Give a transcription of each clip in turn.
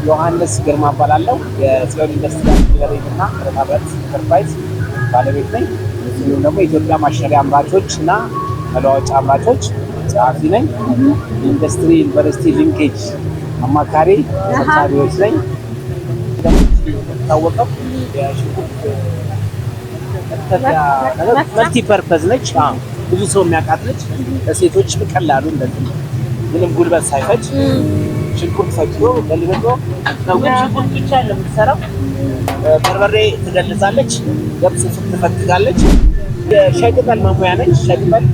ዮሐንስ ግርማ እባላለሁ። የጽዮን ኢንዱስትሪያል ኢንጂነሪንግ እና ብረታ ብረት ኢንተርፕራይዝ ባለቤት ነኝ። እንዲሁም ደግሞ የኢትዮጵያ ማሽነሪ አምራቾች እና መለዋወጫ አምራቾች ጸሐፊ ነኝ። ኢንዱስትሪ ዩኒቨርሲቲ ሊንኬጅ አማካሪ ሰብሳቢዎች ነኝ። እንደሚታወቀው የሽንኩርት መልቲ ፐርፐዝ ነች። ብዙ ሰው የሚያውቃት ነች። ለሴቶች በቀላሉ እንደዚህ ምንም ጉልበት ሳይፈጅ ሽንኩርት ፈጭቶ በልብጦ ነው። ግን ሽንኩርት ብቻ ለምትሰራው በርበሬ ትገለጻለች፣ ገብስ ትፈትጋለች። የሻይ ቅጠል መሙያ ነች። ሻይ ቅጠል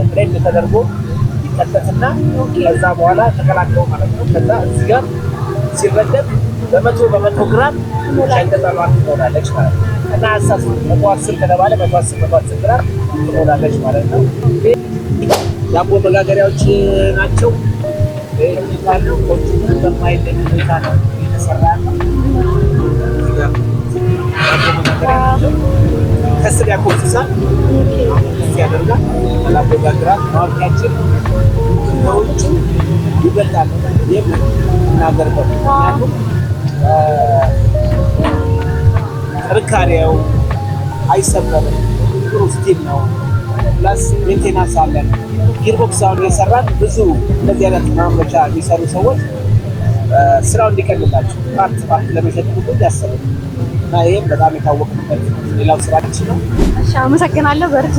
ብሌንድ ተደርጎ ይከተትና ከዛ በኋላ ተቀላቅለው ማለት ነው። ከዛ እዚህ ጋር ሲረደብ በመቶ ግራም ሻይ ቅጠሏን ትሞላለች ማለት ነው። እና አሳስ 110 ከተባለ 110 ግራም ትሞላለች ማለት ነው። ዳቦ መጋገሪያዎች ናቸው። ካለው ኮንቲኔንት በማይለኝ ሁኔታ ነው የተሰራ ያለው። ከስር ያኮፍሳል ያደርጋል። ዳቦ ጋግራል። ማውቂያችን ከውጭ ይበልጣል የምናገርበት ምክንያቱም ጥንካሬው አይሰበርም። ጥሩ ስቲል ነው። ፕላስ ሜንቴናንስ አለን። ጊርቦክስ አሁን የሰራን ብዙ እንደዚህ አይነት ማምረቻ የሚሰሩ ሰዎች ስራው እንዲቀልላቸው ፓርት ለመሸጥ ሁሉ ያሰቡ እና ይህም በጣም የታወቅበት ሌላው ስራችን ነው። እሺ፣ አመሰግናለሁ። በርቱ።